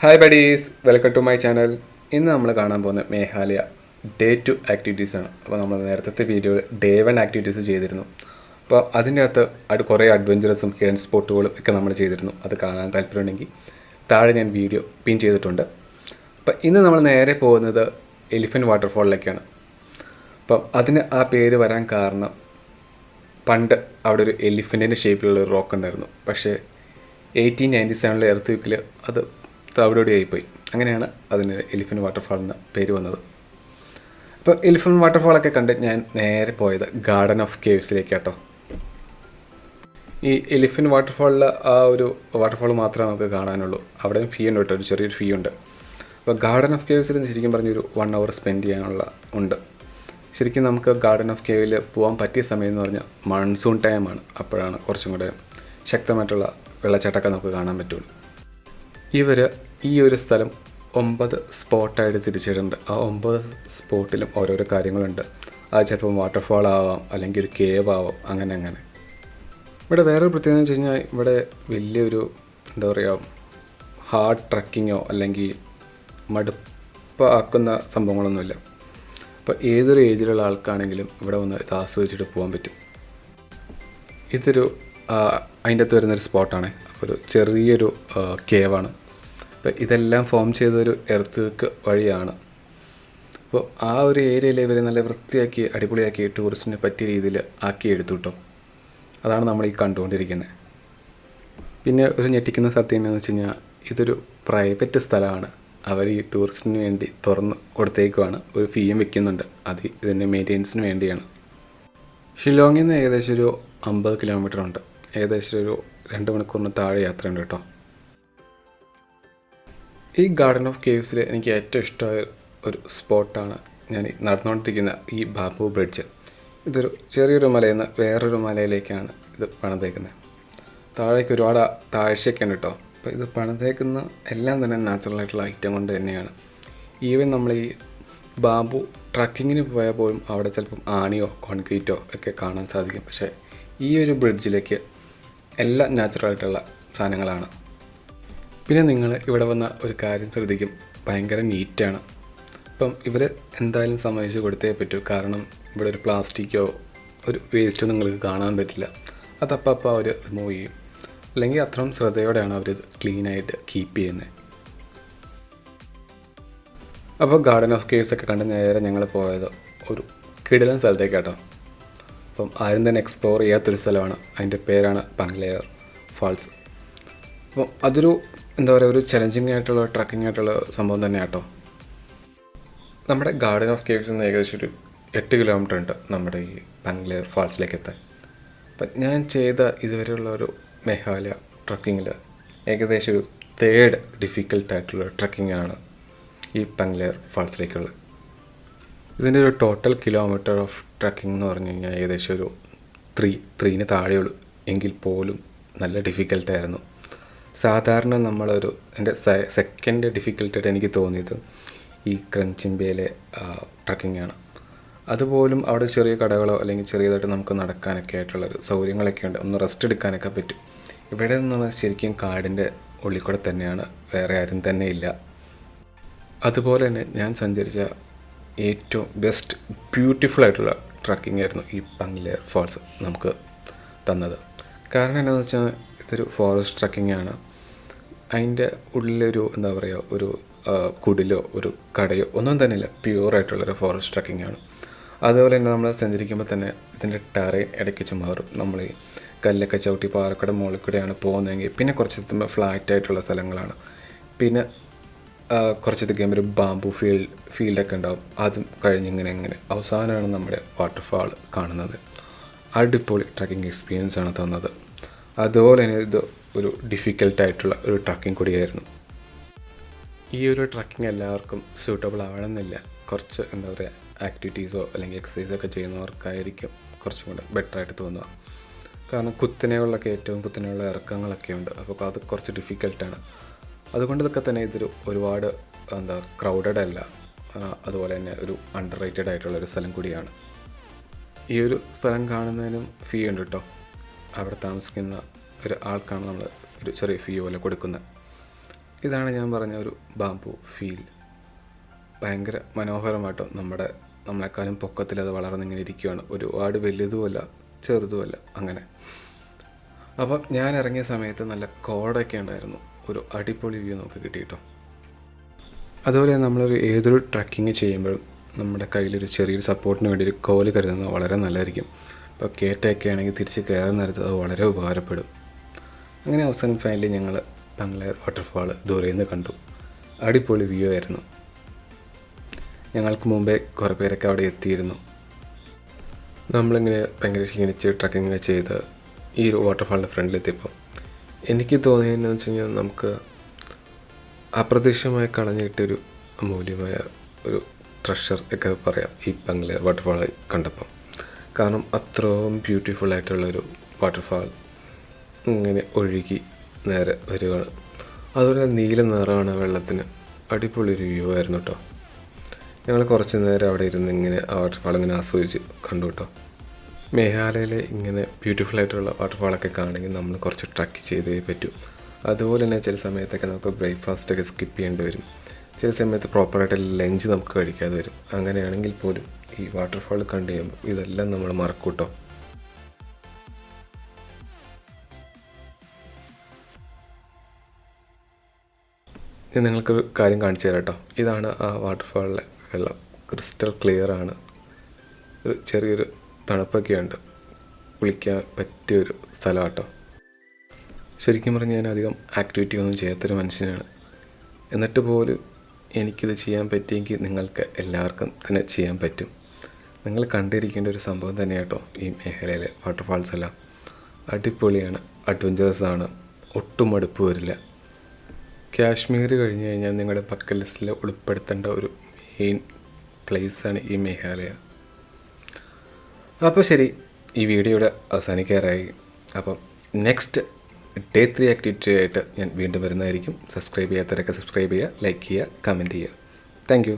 Hi buddies, welcome to my channel. ഇന്ന് നമ്മൾ കാണാൻ പോകുന്ന മേഘാലയ ഡേ 2 ആക്ടിവിറ്റീസാണ്. അപ്പോൾ നമ്മൾ നേരത്തെ വീഡിയോ ഡേ 1 ആക്ടിവിറ്റീസ് ചെയ്തിരുന്നു. അപ്പോൾ അതിൻ്റെ അകത്ത് കുറേ അഡ്വഞ്ചറസും ഹിഡൻ സ്പോട്ടുകളും ഒക്കെ നമ്മൾ ചെയ്തിരുന്നു. അത് കാണാൻ താല്പര്യമുണ്ടെങ്കിൽ താഴെ ഞാൻ വീഡിയോ പിൻ ചെയ്തിട്ടുണ്ട്. അപ്പോൾ ഇന്ന് നമ്മൾ നേരെ പോകുന്നത് എലിഫൻറ്റ് വാട്ടർഫാളിലേക്കാണ്. അപ്പം അതിന് ആ പേര് വരാൻ കാരണം പണ്ട് അവിടെ ഒരു എലിഫൻറ്റിൻ്റെ ഷേപ്പിലുള്ള ഒരു റോക്ക് ഉണ്ടായിരുന്നു. പക്ഷേ 1897 എർത്ത് ക്വേക്കിൽ അത് തവിടോടിയായിപ്പോയി. അങ്ങനെയാണ് അതിന് എലിഫൻറ്റ് വാട്ടർഫാൾ എന്ന പേര് വന്നത്. അപ്പോൾ എലിഫൻറ്റ് വാട്ടർഫാളൊക്കെ കണ്ട് ഞാൻ നേരെ പോയത് ഗാർഡൻ ഓഫ് കേവ്സിലേക്കാട്ടോ. ഈ എലിഫൻറ്റ് വാട്ടർഫാളിൽ ആ ഒരു വാട്ടർഫാൾ മാത്രമേ നമുക്ക് കാണാനുള്ളൂ. അവിടെയും ഫീ ഉണ്ട് കേട്ടോ, ഒരു ചെറിയൊരു ഫീ ഉണ്ട്. അപ്പോൾ ഗാർഡൻ ഓഫ് കേവ്സിൽ ശരിക്കും പറഞ്ഞൊരു 1 hour സ്പെൻഡ് ചെയ്യാനുള്ള ഉണ്ട്. ശരിക്കും നമുക്ക് ഗാർഡൻ ഓഫ് കേവിൽ പോകാൻ പറ്റിയ സമയം എന്ന് പറഞ്ഞാൽ മൺസൂൺ ടൈമാണ്. അപ്പോഴാണ് കുറച്ചും കൂടെ ശക്തമായിട്ടുള്ള വെള്ളച്ചാട്ടമൊക്കെ നമുക്ക് കാണാൻ പറ്റുള്ളൂ. ഇവർ ഈ ഒരു സ്ഥലം 9 സ്പോട്ടായിട്ട് തിരിച്ചിട്ടുണ്ട്. ആ 9 സ്പോട്ടിലും ഓരോരോ കാര്യങ്ങളുണ്ട്. അത് ചിലപ്പോൾ വാട്ടർഫാൾ ആവാം, അല്ലെങ്കിൽ ഒരു കേവ് ആവാം, അങ്ങനെ. ഇവിടെ വേറൊരു പ്രത്യേകത എന്ന് വെച്ച് കഴിഞ്ഞാൽ ഇവിടെ വലിയൊരു എന്താ പറയുക ഹാർഡ് ട്രക്കിങ്ങോ അല്ലെങ്കിൽ മടുപ്പാക്കുന്ന സംഭവങ്ങളൊന്നുമില്ല. അപ്പോൾ ഏതൊരു ഏജിലുള്ള ആൾക്കാണെങ്കിലും ഇവിടെ വന്ന് ഇത് ആസ്വദിച്ചിട്ട് പോകാൻ പറ്റും. ഇതൊരു അതിൻ്റെ അകത്ത് വരുന്നൊരു സ്പോട്ടാണ്. അപ്പോൾ ഒരു ചെറിയൊരു കേവാണ്. അപ്പോൾ ഇതെല്ലാം ഫോം ചെയ്തൊരു എർത്ത് വഴിയാണ്. അപ്പോൾ ആ ഒരു ഏരിയയിൽ ഇവർ നല്ല വൃത്തിയാക്കി അടിപൊളിയാക്കി ടൂറിസ്റ്റിന് പറ്റിയ രീതിയിൽ ആക്കി എടുത്തു കേട്ടോ. അതാണ് നമ്മൾ ഈ കണ്ടുകൊണ്ടിരിക്കുന്നത്. പിന്നെ ഒരു ഞെട്ടിക്കുന്ന സത്യം എന്താണെന്ന് വെച്ച് കഴിഞ്ഞാൽ ഇതൊരു പ്രൈവറ്റ് സ്ഥലമാണ്. അവർ ഈ ടൂറിസ്റ്റിന് വേണ്ടി തുറന്ന് കൊടുത്തേക്കുവാണ്. ഒരു ഫീയും വെക്കുന്നുണ്ട്. അത് ഇതിൻ്റെ മെയിൻ്റെനൻസിന് വേണ്ടിയാണ്. ഷിലോങ്ങിൽ നിന്ന് ഏകദേശം ഒരു 50 കിലോമീറ്റർ ഉണ്ട്. ഏകദേശം ഒരു 2 മണിക്കൂറിന് താഴെ യാത്രയുണ്ട് കേട്ടോ. ഈ ഗാർഡൻ ഓഫ് കേവ്സിൽ എനിക്ക് ഏറ്റവും ഇഷ്ടമായ ഒരു സ്പോട്ടാണ് ഞാൻ നടന്നുകൊണ്ടിരിക്കുന്ന ഈ ബാബു ബ്രിഡ്ജ്. ഇതൊരു ചെറിയൊരു മലയിൽ നിന്ന് വേറൊരു മലയിലേക്കാണ് ഇത് പണിതേക്കുന്നത്. താഴേക്ക് ഒരുപാട് താഴ്ചയൊക്കെയാണ് കേട്ടോ. അപ്പോൾ ഇത് പണിതേക്കുന്ന എല്ലാം തന്നെ നാച്ചുറലായിട്ടുള്ള ഐറ്റം കൊണ്ട് തന്നെയാണ്. ഈവൻ നമ്മൾ ഈ ബാബു ട്രക്കിങ്ങിന് പോയാൽ പോലും അവിടെ ചിലപ്പം ആണിയോ കോൺക്രീറ്റോ ഒക്കെ കാണാൻ സാധിക്കും. പക്ഷേ ഈ ഒരു ബ്രിഡ്ജിലേക്ക് എല്ലാം നാച്ചുറലായിട്ടുള്ള സാധനങ്ങളാണ്. പിന്നെ നിങ്ങൾ ഇവിടെ വന്ന ഒരു കാര്യം ശ്രദ്ധിക്കും, ഭയങ്കര നീറ്റാണ്. അപ്പം ഇവർ എന്തായാലും സമ്മതിച്ച് കൊടുത്തേ പറ്റൂ. കാരണം ഇവിടെ ഒരു പ്ലാസ്റ്റിക്കോ ഒരു വേസ്റ്റോ നിങ്ങൾക്ക് കാണാൻ പറ്റില്ല. അതപ്പം അവർ റിമൂവ് ചെയ്യും. അല്ലെങ്കിൽ അത്രയും ശ്രദ്ധയോടെയാണ് അവർ ക്ലീനായിട്ട് കീപ്പ് ചെയ്യുന്നത്. അപ്പോൾ ഗാർഡൻ ഓഫ് കേവ്സ് ഒക്കെ കണ്ട് നേരെ ഞങ്ങൾ പോയത് ഒരു കിടിലൻ സ്ഥലത്തേക്കാട്ടോ. അപ്പം ആരും തന്നെ എക്സ്പ്ലോർ ചെയ്യാത്തൊരു സ്ഥലമാണ്. അതിൻ്റെ പേരാണ് പങ്ലേർ ഫാൾസ്. അപ്പം അതൊരു എന്താ പറയുക ഒരു ചലഞ്ചിങ് ആയിട്ടുള്ള ട്രക്കിംഗ് ആയിട്ടുള്ള സംഭവം തന്നെ കേട്ടോ. നമ്മുടെ ഗാർഡൻ ഓഫ് കേവ്സിൽ നിന്ന് ഏകദേശം ഒരു 8 കിലോമീറ്റർ ഉണ്ട് നമ്മുടെ ഈ പങ്ലേർ ഫാൾസിലേക്ക് എത്താൻ. അപ്പം ഞാൻ ചെയ്ത ഇതുവരെയുള്ള ഒരു മേഘാലയ ട്രക്കിങ്ങിൽ ഏകദേശം ഒരു 3rd ഡിഫിക്കൽട്ടായിട്ടുള്ള ട്രക്കിങ്ങാണ് ഈ പങ്ലേർ ഫാൾസിലേക്കുള്ളത്. ഇതിൻ്റെ ഒരു ടോട്ടൽ കിലോമീറ്റർ ഓഫ് ട്രക്കിംഗ് എന്ന് പറഞ്ഞു കഴിഞ്ഞാൽ ഏകദേശം ഒരു 3 താഴെയുള്ളൂ. എങ്കിൽ പോലും നല്ല ഡിഫിക്കൽട്ടായിരുന്നു. സാധാരണ നമ്മളൊരു എൻ്റെ സെക്കൻഡ് ഡിഫിക്കൽട്ടായിട്ട് എനിക്ക് തോന്നിയത് ഈ ക്രഞ്ചിമ്പയിലെ ട്രക്കിങ്ങാണ്. അതുപോലും അവിടെ ചെറിയ കടകളോ അല്ലെങ്കിൽ ചെറിയതായിട്ട് നമുക്ക് നടക്കാനൊക്കെ ആയിട്ടുള്ളൊരു സൗകര്യങ്ങളൊക്കെ ഉണ്ട്. ഒന്ന് റെസ്റ്റ് എടുക്കാനൊക്കെ പറ്റും. ഇവിടെ നിന്നുള്ള ശരിക്കും കാടിൻ്റെ ഉള്ളിൽ കൂടെ തന്നെയാണ്, വേറെ ആരും തന്നെ ഇല്ല. അതുപോലെ തന്നെ ഞാൻ സഞ്ചരിച്ച ഏറ്റവും ബെസ്റ്റ് ബ്യൂട്ടിഫുൾ ആയിട്ടുള്ള ട്രക്കിംഗ് ആയിരുന്നു ഈ പങ്ലേർ ഫാൾസ് നമുക്ക് തന്നത്. കാരണം എന്താണെന്ന് വെച്ചാൽ ഇതൊരു ഫോറസ്റ്റ് ട്രക്കിംഗ് ആണ്. അതിൻ്റെ ഉള്ളിലൊരു എന്താ പറയുക ഒരു കുടിലോ ഒരു കടയോ ഒന്നും തന്നെയില്ല. പ്യുവറായിട്ടുള്ളൊരു ഫോറസ്റ്റ് ട്രക്കിംഗ് ആണ്. അതുപോലെ തന്നെ നമ്മൾ സഞ്ചരിക്കുമ്പോൾ തന്നെ ഇതിൻ്റെ ടെറൈൻ ഇടയ്ക്ക് വെച്ച് മാറും. നമ്മൾ ഈ കല്ലൊക്കെ ചവിട്ടി പാറക്കട മുകളിൽ കൂടെയാണ് പോകുന്നതെങ്കിൽ പിന്നെ കുറച്ചെത്തുമ്പോൾ ഫ്ലാറ്റായിട്ടുള്ള സ്ഥലങ്ങളാണ്. പിന്നെ കുറച്ചെത്തി കഴിയുമ്പോൾ ഒരു ബാംബു ഫീൽഡൊക്കെ ഉണ്ടാവും. അതും കഴിഞ്ഞിങ്ങനെ അവസാനമാണ് നമ്മുടെ വാട്ടർഫാൾ കാണുന്നത്. അടിപൊളി ട്രക്കിംഗ് എക്സ്പീരിയൻസ് ആണ് തന്നത്. അതുപോലെ തന്നെ ഇത് ഒരു ഡിഫിക്കൽട്ടായിട്ടുള്ള ഒരു ട്രക്കിംഗ് കൂടിയായിരുന്നു. ഈ ഒരു ട്രക്കിംഗ് എല്ലാവർക്കും സ്യൂട്ടബിൾ ആവണമെന്നില്ല. കുറച്ച് എന്താ പറയുക ആക്ടിവിറ്റീസോ അല്ലെങ്കിൽ എക്സസൈസൊക്കെ ചെയ്യുന്നവർക്കായിരിക്കും കുറച്ചും കൂടെ ബെറ്ററായിട്ട് തോന്നുക. കാരണം ഏറ്റവും കുത്തനെയുള്ള ഇറക്കങ്ങളൊക്കെ ഉണ്ട്. അപ്പോൾ അത് കുറച്ച് ഡിഫിക്കൽട്ടാണ്. അതുകൊണ്ട് ഇതൊക്കെ തന്നെ ഇതൊരു ഒരുപാട് ക്രൗഡഡ് അല്ല. അതുപോലെ തന്നെ ഒരു അണ്ടർ റേറ്റഡ് ആയിട്ടുള്ളൊരു സ്ഥലം കൂടിയാണ്. ഈ ഒരു സ്ഥലം കാണുന്നതിനും ഫീ ഉണ്ട് കേട്ടോ. അവിടെ താമസിക്കുന്ന ഒരു ആൾക്കാണ് നമ്മൾ ഒരു ചെറിയ ഫീ പോലെ കൊടുക്കുന്നത്. ഇതാണ് ഞാൻ പറഞ്ഞ ഒരു ബാംബു ഫീൽ. ഭയങ്കര മനോഹരമായിട്ടോ നമ്മളെക്കാളും പൊക്കത്തിൽ അത് വളർന്നിങ്ങനെ ഇരിക്കുകയാണ്. ഒരുപാട് വലുതുമല്ല ചെറുതുമല്ല അങ്ങനെ. അപ്പം ഞാൻ ഇറങ്ങിയ സമയത്ത് നല്ല കോടൊക്കെ ഉണ്ടായിരുന്നു. ഒരു അടിപൊളി വ്യൂ നമുക്ക് കിട്ടിയിട്ടോ. അതുപോലെ ഏതൊരു ട്രക്കിങ് ചെയ്യുമ്പോഴും നമ്മുടെ കയ്യിലൊരു ചെറിയൊരു സപ്പോർട്ടിന് വേണ്ടി ഒരു കോല് കരുതുന്നത് വളരെ നല്ലതായിരിക്കും. ഇപ്പോൾ കയറ്റമൊക്കെ ആണെങ്കിൽ തിരിച്ച് കയറുന്ന നേരത്ത് അത് വളരെ ഉപകാരപ്പെടും. അങ്ങനെ അവസാനം ഫൈനലി ഞങ്ങൾ പങ്ക്ലെയർ വാട്ടർഫാൾ ദൂരെ നിന്ന് കണ്ടു. അടിപൊളി വ്യൂ ആയിരുന്നു. ഞങ്ങൾക്ക് മുമ്പേ കുറേ പേരൊക്കെ അവിടെ എത്തിയിരുന്നു. നമ്മളിങ്ങനെ ഭയങ്കര ക്ഷീണിച്ച് ട്രക്കിങ് ചെയ്ത് ഈ ഒരു വാട്ടർഫാളിൻ്റെ ഫ്രണ്ടിലെത്തിയപ്പോൾ എനിക്ക് തോന്നിയതെന്ന് വെച്ച് കഴിഞ്ഞാൽ നമുക്ക് അപ്രതീക്ഷിതമായി കളഞ്ഞു കിട്ടിയൊരു അമൂല്യമായ ഒരു ട്രഷർ ഒക്കെ പറയാം ഈ പങ്ക്ലെയർ വാട്ടർഫാൾ കണ്ടപ്പോൾ. കാരണം അത്രയും ബ്യൂട്ടിഫുള്ളായിട്ടുള്ളൊരു വാട്ടർഫാൾ ഇങ്ങനെ ഒഴുകി നേരെ വരികയാണ്. അതുപോലെ നീല നിറമാണ് വെള്ളത്തിന്. അടിപൊളി ഒരു വ്യൂ ആയിരുന്നു കേട്ടോ. ഞങ്ങൾ കുറച്ച് നേരം അവിടെ ഇരുന്ന് ഇങ്ങനെ ആ വാട്ടർഫാൾ ഇങ്ങനെ ആസ്വദിച്ച് കണ്ടു കേട്ടോ. മേഘാലയയിലെ ഇങ്ങനെ ബ്യൂട്ടിഫുള്ളായിട്ടുള്ള വാട്ടർഫാളൊക്കെ കാണണമെങ്കിൽ നമ്മൾ കുറച്ച് ട്രക്ക് ചെയ്തേ പറ്റും. അതുപോലെ തന്നെ ചില സമയത്തൊക്കെ നമുക്ക് ബ്രേക്ക്ഫാസ്റ്റൊക്കെ സ്കിപ്പ് ചെയ്യേണ്ടി വരും. ചില സമയത്ത് പ്രോപ്പറായിട്ട് ലഞ്ച് നമുക്ക് കഴിക്കാതെ വരും. അങ്ങനെയാണെങ്കിൽ പോലും ഈ വാട്ടർഫാൾ കണ്ടു കഴിയുമ്പോൾ ഇതെല്ലാം നമ്മൾ മറക്കും കേട്ടോ. ഞാൻ നിങ്ങൾക്കൊരു കാര്യം കാണിച്ചു തരാം കേട്ടോ. ഇതാണ് ആ വാട്ടർഫാളിലെ വെള്ളം. ക്രിസ്റ്റൽ ക്ലിയർ ആണ്. ഒരു ചെറിയൊരു തണുപ്പൊക്കെ ഉണ്ട്. കുളിക്കാൻ പറ്റിയൊരു സ്ഥലം കേട്ടോ. ശരിക്കും പറഞ്ഞാൽ ഞാൻ അധികം ആക്ടിവിറ്റി ഒന്നും ചെയ്യാത്തൊരു മനുഷ്യനാണ്. എന്നിട്ട് പോലും എനിക്കിത് ചെയ്യാൻ പറ്റിയെങ്കിൽ നിങ്ങൾക്ക് എല്ലാവർക്കും തന്നെ ചെയ്യാൻ പറ്റും. നിങ്ങൾ കണ്ടിരിക്കേണ്ട ഒരു സംഭവം തന്നെ കേട്ടോ ഈ മേഖലയിലെ വാട്ടർഫാൾസ് എല്ലാം. അടിപൊളിയാണ്, അഡ്വഞ്ചേഴ്സാണ്, ഒട്ടും മടുപ്പ് വരില്ല. കാശ്മീർ കഴിഞ്ഞ് കഴിഞ്ഞാൽ നിങ്ങളുടെ ബക്കറ്റ് ലിസ്റ്റിൽ ഉൾപ്പെടുത്തേണ്ട ഒരു മെയിൻ പ്ലേസാണ് ഈ മേഘാലയ. അപ്പോൾ ശരി, ഈ വീഡിയോ ഇവിടെ അവസാനിക്കാറായി. അപ്പം നെക്സ്റ്റ് ഡേ 3 ആക്ടിവിറ്റി ആയിട്ട് ഞാൻ വീണ്ടും വരുന്നതായിരിക്കും. സബ്സ്ക്രൈബ് ചെയ്യാത്തവരൊക്കെ സബ്സ്ക്രൈബ് ചെയ്യുക, ലൈക്ക് ചെയ്യുക, കമൻറ്റ് ചെയ്യുക. Thank you.